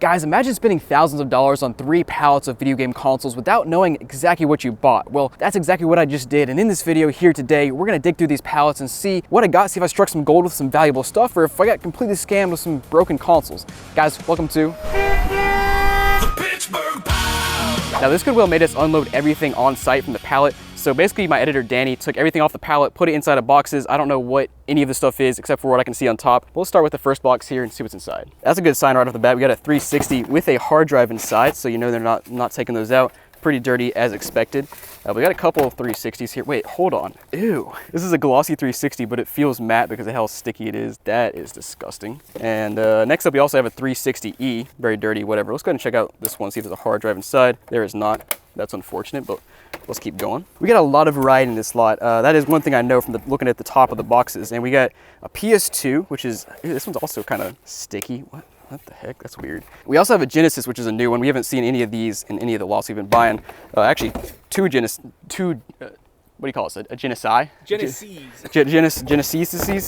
Guys, imagine spending thousands of dollars on 3 pallets of video game consoles without knowing exactly what you bought. Well, that's exactly what I just did, and in this video here today, we're gonna dig through these pallets and see what I got, see if I struck some gold with some valuable stuff, or if I got completely scammed with some broken consoles. Guys, welcome to the Pittsburgh Pile. Now, this Goodwill made us unload everything on site from the pallet. So basically, my editor, Danny, took everything off the pallet, put it inside of boxes. I don't know what any of the stuff is, except for what I can see on top. We'll start with the first box here and see what's inside. That's a good sign right off the bat. We got a 360 with a hard drive inside, so you know they're not taking those out. Pretty dirty as expected. We got a couple of 360s here. Wait, hold on. Ew. This is a glossy 360, but it feels matte because of how sticky it is. That is disgusting. And next up, we also have a 360E. Very dirty, whatever. Let's go ahead and check out this one, see if there's a hard drive inside. There is not. That's unfortunate, but let's keep going. We got a lot of variety in this lot. That is one thing I know from looking at the top of the boxes. And we got a PS2, which is, this one's also kind of sticky. What the heck? That's weird. We also have a Genesis, which is a new one. We haven't seen any of these in any of the lots we've been buying. Actually, what do you call it? A Genesis? Genesis.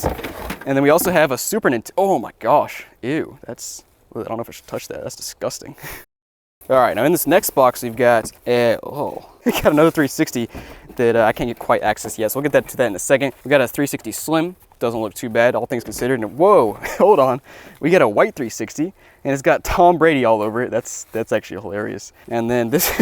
And then we also have a Super Nintendo. Oh my gosh. Ew. I don't know if I should touch that. That's disgusting. All right, now in this next box, we've got, we got another 360 that I can't get quite access yet, so we'll get to that in a second. We got a 360 Slim, doesn't look too bad, all things considered. And whoa, hold on, we got a white 360, and it's got Tom Brady all over it. That's actually hilarious. And then this,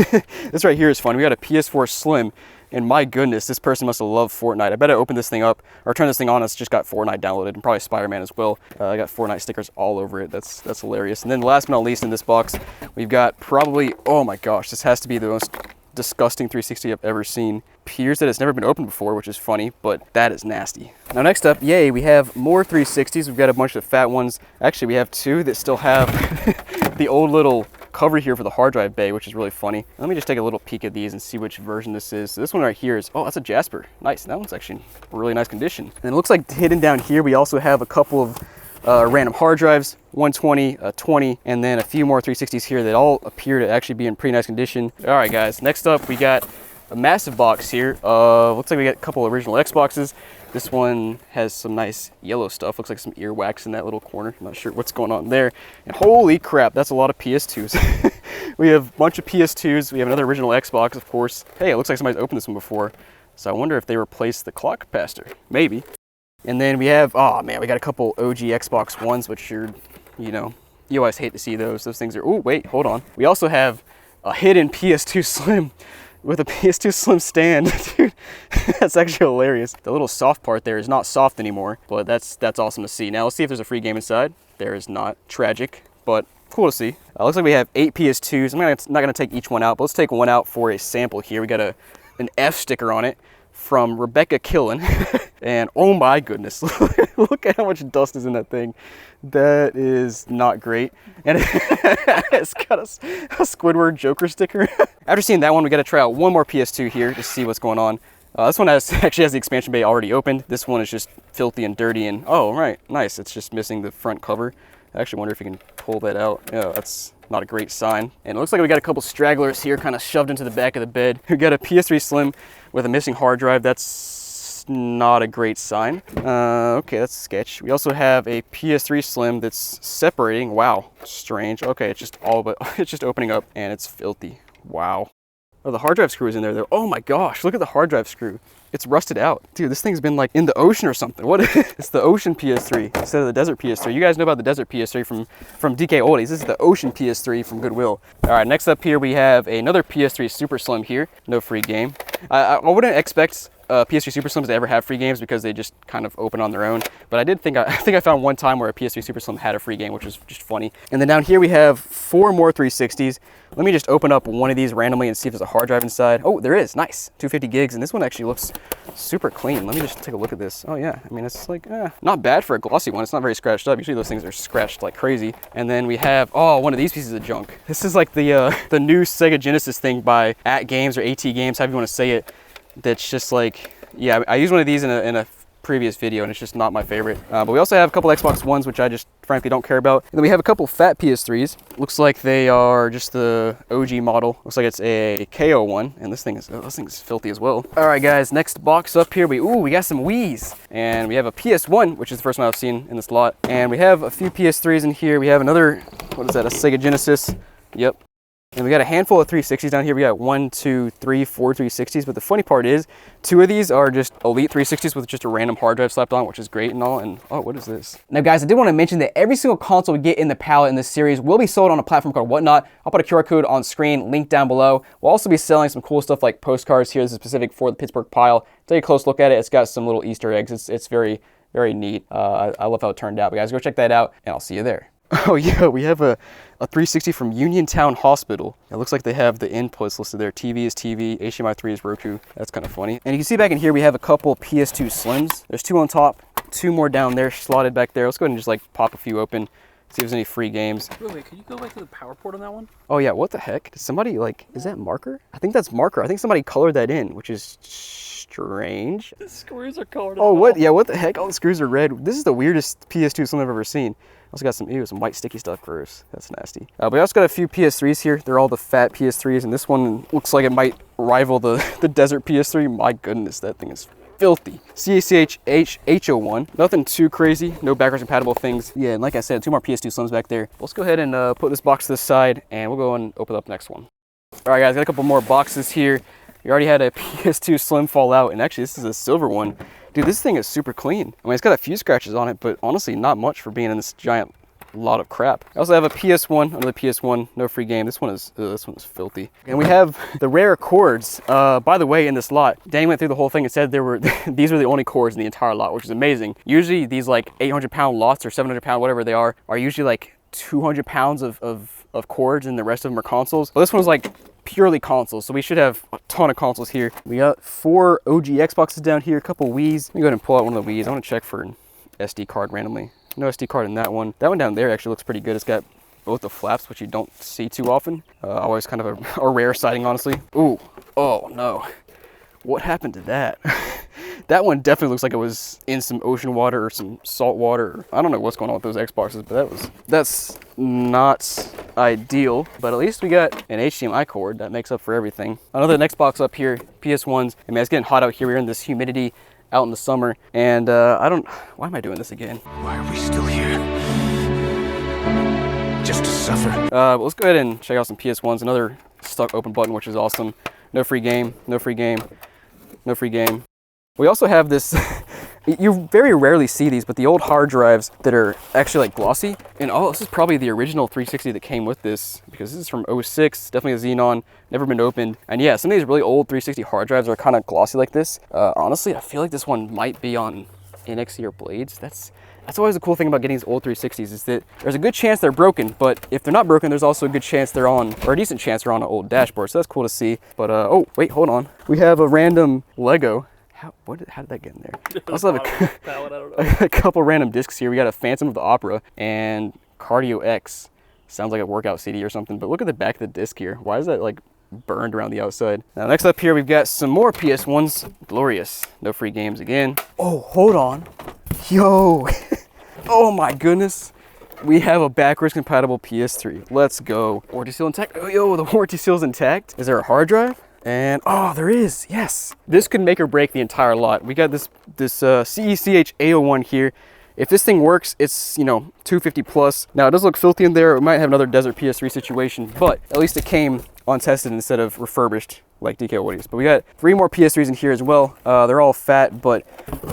this right here is fun. We got a PS4 Slim, and my goodness, this person must have loved Fortnite. I bet I opened this thing up, or turn this thing on, it's just got Fortnite downloaded, and probably Spider-Man as well. I got Fortnite stickers all over it. That's hilarious. And then last but not least in this box, we've got probably, oh my gosh, this has to be the most disgusting 360 I've ever seen. Appears that it's never been opened before, which is funny, but that is nasty. Now next up, yay, we have more 360s. We've got a bunch of fat ones. Actually, we have two that still have the old little cover here for the hard drive bay, which is really funny. Let me just take a little peek at these and see which version this is. So this one right here is, oh, that's a Jasper. Nice, that one's actually in really nice condition. And it looks like hidden down here, we also have a couple of random hard drives, 120, 20, and then a few more 360s here that all appear to actually be in pretty nice condition. All right, guys, next up, we got a massive box here. Looks like we got a couple of original Xboxes. This one has some nice yellow stuff. Looks like some earwax in that little corner. I'm not sure what's going on there. And holy crap, that's a lot of PS2s. We have a bunch of PS2s. We have another original Xbox, of course. Hey, it looks like somebody's opened this one before. So I wonder if they replaced the clock capacitor. Maybe. And then we have, oh man, we got a couple OG Xbox Ones, which you always hate to see those. Those things are, oh wait, hold on. We also have a hidden PS2 Slim with a PS2 Slim stand. Dude, that's actually hilarious. The little soft part there is not soft anymore, but that's awesome to see. Now let's see if there's a free game inside. There is not. Tragic, but cool to see. Looks like we have 8 PS2s. I'm not gonna take each one out, but let's take one out for a sample here. We got an F sticker on it from Rebecca Killen. And oh my goodness, look at how much dust is in that thing. That is not great. And it's got a Squidward Joker sticker. After seeing that one, we got to try out one more PS2 here to see what's going on. This one actually has the expansion bay already opened. This one is just filthy and dirty and, oh, right, nice. It's just missing the front cover. I actually wonder if you can pull that out. Yeah, that's not a great sign. And it looks like we got a couple stragglers here kind of shoved into the back of the bed. We got a PS3 Slim with a missing hard drive. That's not a great sign. Okay, that's a sketch. We also have a PS3 Slim that's separating. Wow, strange. Okay, it's just opening up and it's filthy. Wow. Oh, the hard drive screw is in there though. Oh my gosh, look at the hard drive screw. It's rusted out. Dude, this thing's been like in the ocean or something. What? It's the ocean PS3 instead of the desert PS3. You guys know about the desert PS3 from DK Oldies. This is the ocean PS3 from Goodwill. All right, next up here we have another PS3 Super Slim here. No free game. I wouldn't expect PS3 Super Slims to ever have free games because they just kind of open on their own. But I think I found one time where a PS3 Super Slim had a free game, which was just funny. And then down here we have 4 more 360s. Let me just open up one of these randomly and see if there's a hard drive inside. Oh, there is. Nice. 250 gigs. And this one actually looks super clean. Let me just take a look at this. Oh yeah. I mean, it's like, not bad for a glossy one. It's not very scratched up. Usually those things are scratched like crazy. And then we have, oh, one of these pieces of junk. This is like the new Sega Genesis thing by At Games or AT Games, however you want to say it. That's just like, yeah, I used one of these in a previous video, and it's just not my favorite. But we also have a couple Xbox Ones, which I just frankly don't care about. And then we have a couple fat PS3s. Looks like they are just the OG model. Looks like it's a KO one, and this thing is filthy as well. All right, guys, next box up here, we got some Wiis, and we have a PS1, which is the first one I've seen in this lot, and we have a few PS3s in here. We have another, what is that, a Sega Genesis? Yep. And we got a handful of 360s down here. We got 1, 2, 3, 4 360s. But the funny part is, 2 of these are just Elite 360s with just a random hard drive slapped on, which is great and all. And oh, what is this? Now, guys, I did want to mention that every single console we get in the palette in this series will be sold on a platform called Whatnot. I'll put a QR code on screen, link down below. We'll also be selling some cool stuff like postcards here. This is specific for the Pittsburgh Pile. Take a close look at it. It's got some little Easter eggs. It's very, very neat. I love how it turned out. But guys, go check that out, and I'll see you there. Oh yeah, we have a 360 from Uniontown Hospital. It looks like they have the inputs listed there. TV is TV, HDMI 3 is Roku. That's kind of funny. And you can see back in here, we have a couple PS2 Slims. There's 2 on top, 2 more down there, slotted back there. Let's go ahead and just like pop a few open, see if there's any free games. Wait, can you go back to the power port on that one? Oh yeah, what the heck? Did somebody like, is that marker? I think that's marker. I think somebody colored that in, which is strange. The screws are colored. Oh, what? Yeah, what the heck? All the screws are red. This is the weirdest PS2 Slim I've ever seen. Also got some white sticky stuff. Gross. That's nasty. But we also got a few PS3s here. They're all the fat PS3s, and this one looks like it might rival the desert PS3. My goodness, that thing is filthy. CACH-H01. Nothing too crazy. No backwards compatible things. Yeah, and like I said, 2 more PS2 Slims back there. Let's go ahead and put this box to the side, and we'll go and open up the next one. All right, guys, got a couple more boxes here. We already had a PS2 Slim fall out, and actually this is a silver one. Dude, this thing is super clean. I mean, it's got a few scratches on it, but honestly, not much for being in this giant lot of crap. I also have a PS1, another PS1, no free game. This one is filthy. And we have the rare cords. By the way, in this lot, Danny went through the whole thing and said these were the only cords in the entire lot, which is amazing. Usually these like 800-pound lots or 700-pound, whatever they are usually like 200 pounds of cords, and the rest of them are consoles. Well, this one's like purely consoles, so we should have a ton of consoles here. We got 4 OG Xboxes down here, a couple Wiis. Let me go ahead and pull out one of the Wiis. I want to check for an SD card randomly. No SD card in that one. That one down there actually looks pretty good. It's got both the flaps, which you don't see too often. Always kind of a rare sighting, honestly. Ooh, oh no. What happened to that? That one definitely looks like it was in some ocean water or some salt water. I don't know what's going on with those Xboxes, but that's not ideal. But at least we got an HDMI cord that makes up for everything. Another next box up here, PS1s. I mean, it's getting hot out here. We're in this humidity out in the summer, and why am I doing this again? Why are we still here? Just to suffer. But let's go ahead and check out some PS1s. Another stuck open button, which is awesome. No free game, no free game, no free game. We also have this, you very rarely see these, but the old hard drives that are actually like glossy. And oh, this is probably the original 360 that came with this, because this is from 06, definitely a Xenon, never been opened. And yeah, some of these really old 360 hard drives are kind of glossy like this. Honestly, I feel like this one might be on NXE or Blades. That's always the cool thing about getting these old 360s, is that there's a good chance they're broken, but if they're not broken, there's also a good chance they're on, or a decent chance they're on an old dashboard. So that's cool to see. But oh, wait, hold on. We have a random Lego. How did that get in there? I also have a couple random discs here. We got a Phantom of the Opera and Cardio X. Sounds like a workout CD or something, but look at the back of the disc here. Why is that like burned around the outside? Now next up here, we've got some more PS1s. Glorious. No free games again. Oh, hold on. Yo. Oh my goodness. We have a backwards compatible PS3. Let's go. Warranty seal intact. Oh, yo, the warranty seal's intact. Is there a hard drive? And oh, there is, yes. This could make or break the entire lot. We got this CECH A01 here. If this thing works, it's, you know, 250 plus. Now it does look filthy in there. It might have another desert PS3 situation, but at least it came untested instead of refurbished like DK oddities. But we got 3 more PS3s in here as well. They're all fat, but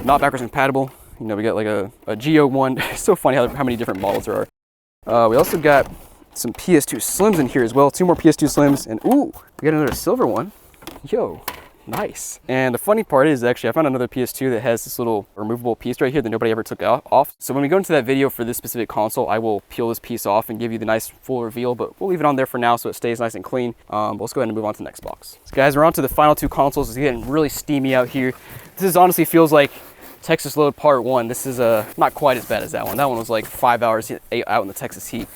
not backwards compatible. You know, we got like a G01. It's so funny how many different models there are. We also got some PS2 Slims in here as well. 2 more PS2 Slims, and ooh, we got another silver one. Yo, nice. And the funny part is, actually, I found another PS2 that has this little removable piece right here that nobody ever took off. So when we go into that video for this specific console, I will peel this piece off and give you the nice full reveal, but we'll leave it on there for now so it stays nice and clean. But let's go ahead and move on to the next box. So guys, we're on to the final 2 consoles. It's getting really steamy out here. This honestly feels like Texas Load Part 1. This is not quite as bad as that one. That one was like 5 hours out in the Texas heat.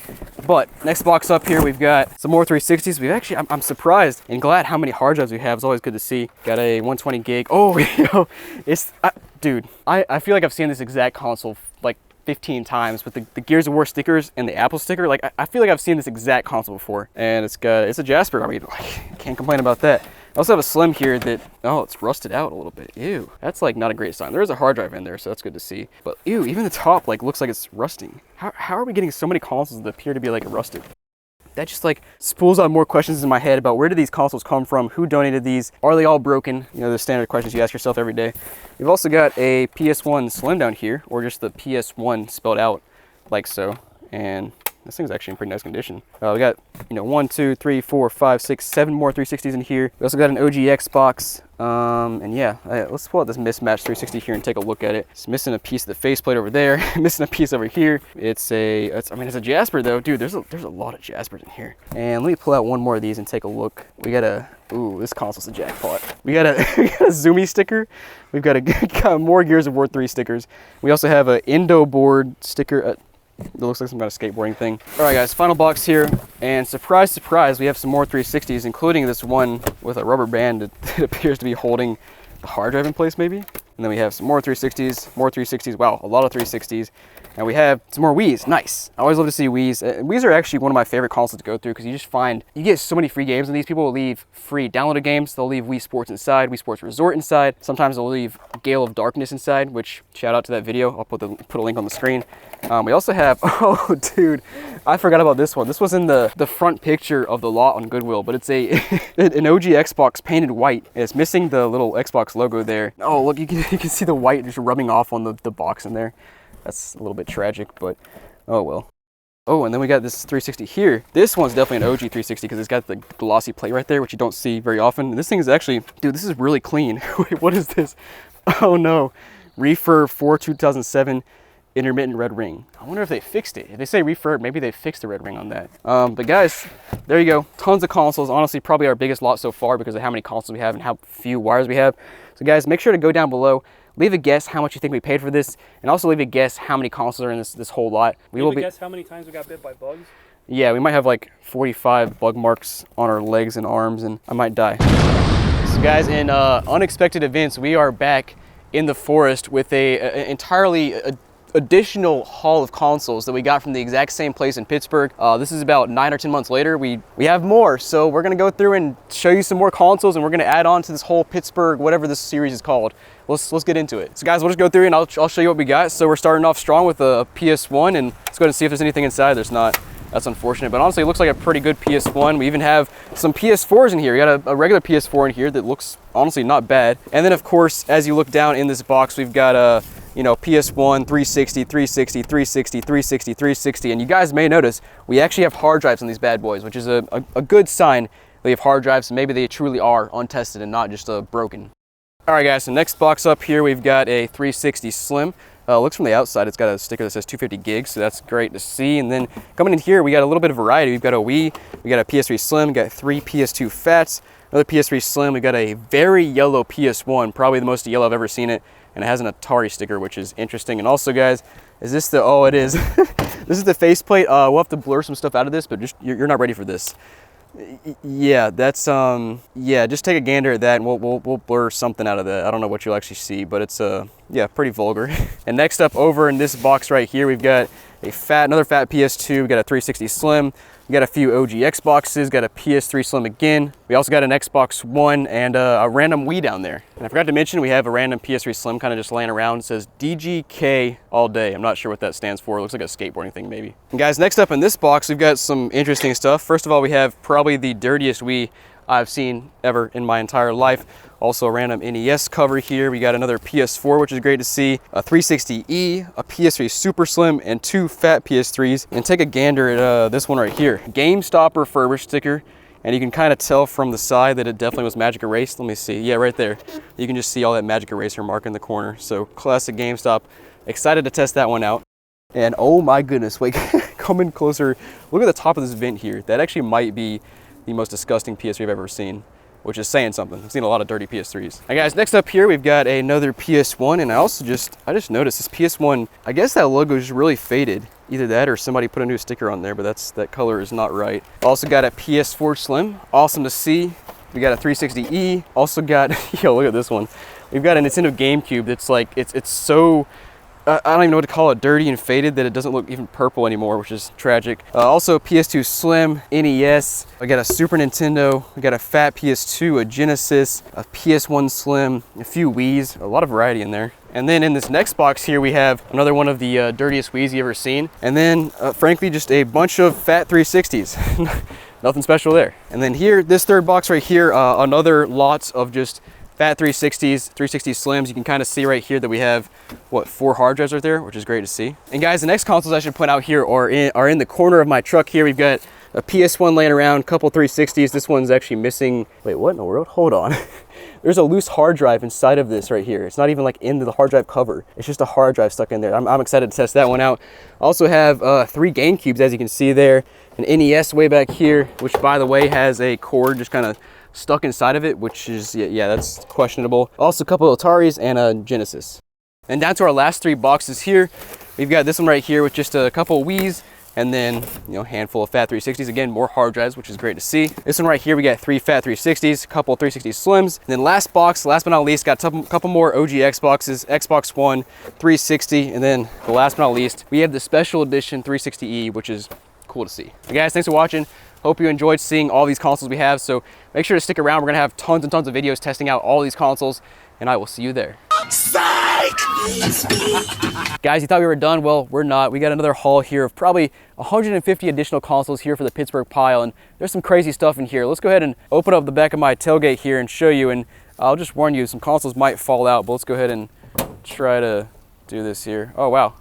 But next box up here, we've got some more 360s. We've actually, I'm surprised and glad how many hard drives we have. It's always good to see. Got a 120 gig. Oh, it's, dude, I feel like I've seen this exact console like 15 times with the Gears of War stickers and the Apple sticker. Like, I feel like I've seen this exact console before. And it's a Jasper. I mean, can't complain about that. I also have a Slim here that, oh, it's rusted out a little bit. Ew, that's like not a great sign. There is a hard drive in there, so that's good to see. But ew, even the top like looks like it's rusting. How are we getting so many consoles that appear to be like rusted? That just like spools out more questions in my head about where did these consoles come from? Who donated these? Are they all broken? You know, the standard questions you ask yourself every day. We've also got a PS1 Slim down here, or just the PS1 spelled out like so. And this thing's actually in pretty nice condition. We got, you know, 1, 2, 3, 4, 5, 6, 7 more 360s in here. We also got an OG Xbox. And yeah, let's pull out this mismatched 360 here and take a look at it. It's missing a piece of the faceplate over there, missing a piece over here. It's a Jasper though. Dude, there's a lot of Jaspers in here. And let me pull out one more of these and take a look. We got a, ooh, this console's a jackpot. We got a Zoomy sticker. We've got more Gears of War 3 stickers. We also have an Indo board sticker. It looks like some kind of skateboarding thing. All right, guys, final box here. And surprise, surprise, we have some more 360s, including this one with a rubber band that appears to be holding the hard drive in place, maybe. And then we have some more 360s, more 360s. Wow, a lot of 360s. And we have some more Wiis. Nice. I always love to see Wiis. Wiis are actually one of my favorite consoles to go through because you just find, you get so many free games, and these people will leave free downloaded games. They'll leave Wii Sports inside, Wii Sports Resort inside. Sometimes they'll leave Gale of Darkness inside, which, shout out to that video. I'll put a link on the screen. We also have, oh dude, I forgot about this one. This was in the front picture of the lot on Goodwill, but it's an OG Xbox painted white. It's missing the little Xbox logo there. Oh, look, you can see the white just rubbing off on the box in there. That's a little bit tragic, but oh well. Oh, and then we got this 360 here. This one's definitely an OG 360 because it's got the glossy plate right there, which you don't see very often. And this thing is actually, dude, this is really clean. Wait, what is this? Oh no, Refurb 4 2007 intermittent red ring. I wonder if they fixed it. If they say refurb, maybe they fixed the red ring on that. But guys, there you go. Tons of consoles. Honestly, probably our biggest lot so far because of how many consoles we have and how few wires we have. So guys, make sure to go down below. Leave a guess how much you think we paid for this, and also leave a guess how many consoles are in this whole lot. Leave a guess how many times we got bit by bugs? Yeah, we might have like 45 bug marks on our legs and arms, and I might die. So guys, in unexpected events, we are back in the forest with a entirely additional haul of consoles that we got from the exact same place in Pittsburgh. This is about 9 or 10 months later. We have more, so we're gonna go through and show you some more consoles, and we're gonna add on to this whole Pittsburgh, whatever this series is called. Let's get into it. So guys, we'll just go through and I'll show you what we got. So we're starting off strong with a PS1, and let's go ahead and see if there's anything inside. There's not. That's unfortunate, but honestly, it looks like a pretty good PS1. We even have some PS4s in here. We got a regular PS4 in here that looks honestly not bad. And then of course, as you look down in this box, we've got a, you know, PS1, 360, 360, 360, 360, 360. And you guys may notice we actually have hard drives on these bad boys, which is a good sign we have hard drives, and maybe they truly are untested and not just broken. All right, guys, so next box up here, we've got a 360 Slim. Looks from the outside, it's got a sticker that says 250 gigs, so that's great to see. And then coming in here, we got a little bit of variety. We've got a Wii, we got a PS3 Slim, we got 3 PS2 Fats, another PS3 Slim, we got a very yellow PS1, probably the most yellow I've ever seen it, and it has an Atari sticker, which is interesting. And also, guys, is this the, oh, it is. This is the faceplate. We'll have to blur some stuff out of this, but just, you're not ready for this. Yeah, that's yeah, just take a gander at that, and we'll blur something out of that. I don't know what you'll actually see, but it's yeah, pretty vulgar. And next up, over in this box right here, we've got another fat PS2. We got a 360 Slim. We got a few OG Xboxes. Got a PS3 Slim again. We also got an Xbox One and a random Wii down there. And I forgot to mention, we have a random PS3 Slim kind of just laying around. It says DGK all day. I'm not sure what that stands for. It looks like a skateboarding thing maybe. And guys, next up in this box, we've got some interesting stuff. First of all, we have probably the dirtiest Wii I've seen ever in my entire life. Also a random NES cover here. We got another PS4, which is great to see, a 360E, a PS3 Super Slim, and 2 fat PS3s. And take a gander at this one right here. GameStop refurbished sticker. And you can kind of tell from the side that it definitely was magic erased. Let me see, yeah, right there. You can just see all that magic eraser mark in the corner. So classic GameStop. Excited to test that one out. And oh my goodness, wait, come in closer. Look at the top of this vent here. That actually might be the most disgusting PS3 I've ever seen. which is saying something. I've seen a lot of dirty PS3s. All right, guys, next up here, we've got another PS1, and I just noticed this PS1, I guess that logo is really faded. Either that or somebody put a new sticker on there, but that color is not right. Also got a PS4 Slim, awesome to see. We got a 360E, also got, yo, look at this one. We've got a Nintendo GameCube that's like, it's so, I don't even know what to call it, dirty and faded that it doesn't look even purple anymore, which is tragic. Also PS2 Slim, NES, I got a Super Nintendo, we got a fat PS2, a Genesis, a PS1 Slim, a few Wii's, a lot of variety in there. And then in this next box here, we have another one of the dirtiest Wii's you've ever seen. And then, frankly, just a bunch of fat 360s. Nothing special there. And then here, this third box right here, another lot of just fat 360s, 360 Slims. You can kind of see right here that we have, what, 4 hard drives right there, which is great to see. And guys, the next consoles I should point out here are in the corner of my truck here. We've got a PS1 laying around, a couple 360s. This one's actually missing, wait, what in the world? Hold on. There's a loose hard drive inside of this right here. It's not even like into the hard drive cover. It's just a hard drive stuck in there. I'm excited to test that one out. I also have 3 GameCubes, as you can see there. An NES way back here, which by the way has a cord just kind of stuck inside of it, which is, yeah, that's questionable. Also a couple of Ataris and a Genesis. And down to our last 3 boxes here. We've got this one right here with just a couple of Wii's, and then, you know, a handful of fat 360s. Again, more hard drives, which is great to see. This one right here, we got 3 fat 360s, a couple 360 Slims. And then last box, last but not least, got a couple more OG Xboxes, Xbox One, 360. And then the last but not least, we have the special edition 360E, which is cool to see. Hey guys, thanks for watching. Hope you enjoyed seeing all these consoles we have. So make sure to stick around. We're gonna have tons and tons of videos testing out all these consoles, and I will see you there. Guys, you thought we were done? Well, we're not. We got another haul here of probably 150 additional consoles here for the Pittsburgh Pile, and there's some crazy stuff in here. Let's go ahead and open up the back of my tailgate here and show you, and I'll just warn you, some consoles might fall out, but let's go ahead and try to do this here. Oh, wow.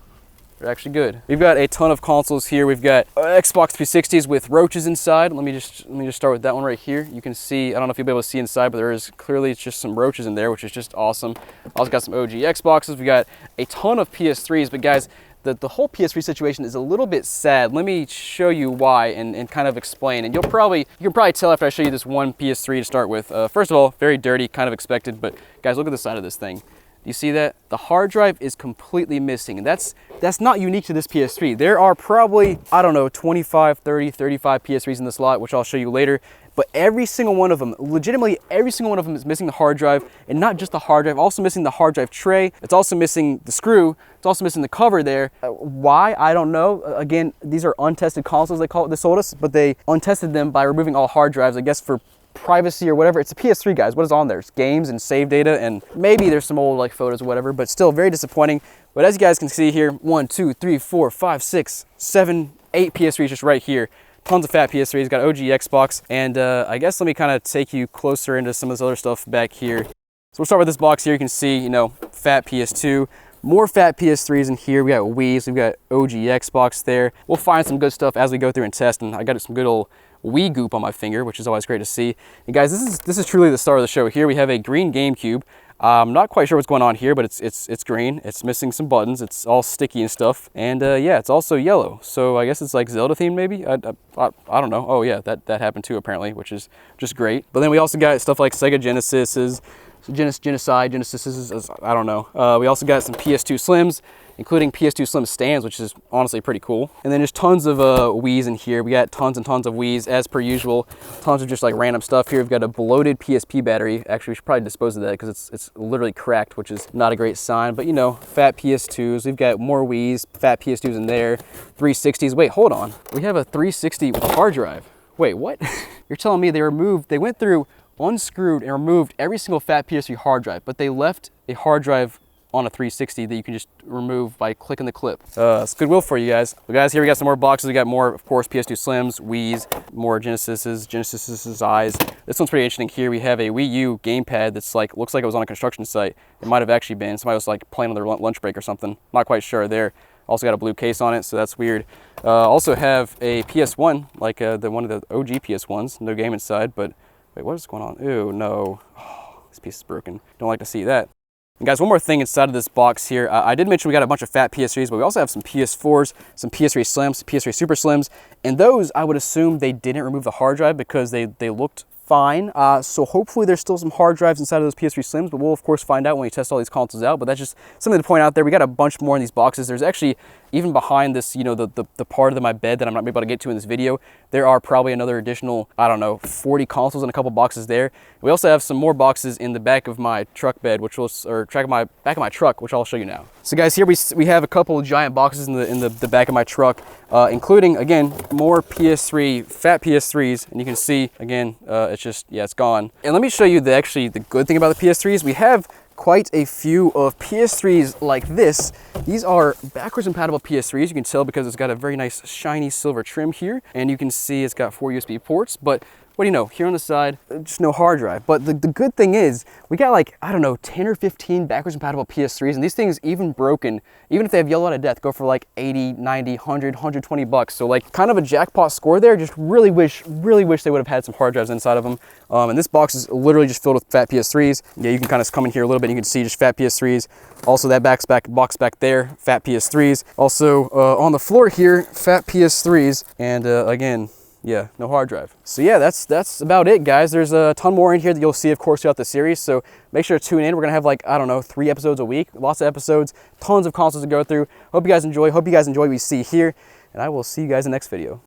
They're actually good. We've got a ton of consoles here. We've got Xbox 360s with roaches inside. Let me just start with that one right here. You can see, I don't know if you'll be able to see inside, but there is clearly, it's just some roaches in there, which is just awesome. Also got some OG Xboxes. We got a ton of PS3s, but guys, the whole PS3 situation is a little bit sad. Let me show you why and kind of explain. And you can probably tell after I show you this one PS3 to start with. First of all, very dirty, kind of expected, but guys, look at the side of this thing. You see that? The hard drive is completely missing, and that's not unique to this PS3. There are probably, I don't know, 25, 30, 35 PS3s in this lot, which I'll show you later, but every single one of them, legitimately every single one of them is missing the hard drive, and not just the hard drive, also missing the hard drive tray. It's also missing the screw. It's also missing the cover there. Why? I don't know. Again, these are untested consoles, they sold us, but they untested them by removing all hard drives, I guess for privacy or whatever. It's a PS3, guys. What is on there? It's games and save data, and maybe there's some old like photos or whatever, but still very disappointing. But as you guys can see here, 1, 2, 3, 4, 5, 6, 7, 8 PS3s just right here. Tons of fat PS3s, got OG Xbox, and I guess let me kind of take you closer into some of this other stuff back here. So we'll start with this box here. You can see, you know, fat PS2, more fat PS3s in here. We got Wii's, we've got OG Xbox there. We'll find some good stuff as we go through and test, and I got some good old Wii goop on my finger, which is always great to see. And guys, this is truly the star of the show. Here we have a green GameCube. I'm not quite sure what's going on here, but it's green. It's missing some buttons. It's all sticky and stuff. And yeah, it's also yellow. So I guess it's like Zelda themed maybe. I don't know. Oh yeah, that happened too apparently, which is just great. But then we also got stuff like Sega Genesis's, Genesis, I don't know. We also got some PS2 Slims, including PS2 Slim stands, which is honestly pretty cool. And then there's tons of Wii's in here. We got tons and tons of Wii's as per usual. Tons of just like random stuff here. We've got a bloated PSP battery. Actually, we should probably dispose of that because it's literally cracked, which is not a great sign. But you know, fat PS2s. We've got more Wii's, fat PS2s in there. 360s. Wait, hold on. We have a 360 with a hard drive. Wait, what? You're telling me they went through, unscrewed and removed every single fat PS3 hard drive, but they left a hard drive on a 360 that you can just remove by clicking the clip. It's Goodwill for you guys. But guys, here we got some more boxes. We got more, of course, PS2 Slims, Wii's, more Genesis's eyes. This one's pretty interesting here. We have a Wii U gamepad that's like, looks like it was on a construction site. It might have actually been. Somebody was like playing on their lunch break or something. Not quite sure there. Also got a blue case on it, so that's weird. Also have a PS1, like one of the OG PS1s. No game inside, but wait, what is going on? Ew, no. Oh, this piece is broken. Don't like to see that. And guys, one more thing inside of this box here. I did mention we got a bunch of fat PS3s, but we also have some PS4s, some PS3 Slims, PS3 Super Slims, and those I would assume they didn't remove the hard drive because they looked fine. So hopefully there's still some hard drives inside of those PS3 Slims, but we'll of course find out when we test all these consoles out. But that's just something to point out there. We got a bunch more in these boxes. There's actually, even behind this, you know, the part of my bed that I'm not able to get to in this video, there are probably another additional, I don't know, 40 consoles and a couple boxes there. We also have some more boxes in the back of my truck bed, which was, or back of my truck, which I'll show you now. So guys, here we have a couple of giant boxes in the back of my truck, including, again, more PS3, fat PS3s, and you can see, again, it's just, yeah, it's gone. And let me show you the good thing about the PS3s. We have quite a few of PS3s like this. These are backwards compatible PS3s. You can tell because it's got a very nice shiny silver trim here, and you can see it's got 4 USB ports, but what do you know, here on the side, just no hard drive. But the good thing is, we got like, I don't know, 10 or 15 backwards compatible PS3s, and these things, even broken, even if they have yellow out of death, go for like 80, 90, 100, 120 bucks. So like, kind of a jackpot score there. Just really wish they would have had some hard drives inside of them. And this box is literally just filled with fat PS3s. Yeah, you can kind of come in here a little bit, and you can see just fat PS3s. Also, that box back there, fat PS3s. Also, on the floor here, fat PS3s, and again, yeah, no hard drive. So yeah, that's about it, guys. There's a ton more in here that you'll see, of course, throughout the series. So make sure to tune in. We're gonna have like, I don't know, 3 episodes a week, lots of episodes, tons of consoles to go through. Hope you guys enjoy. Hope you guys enjoy what you see here, and I will see you guys in the next video.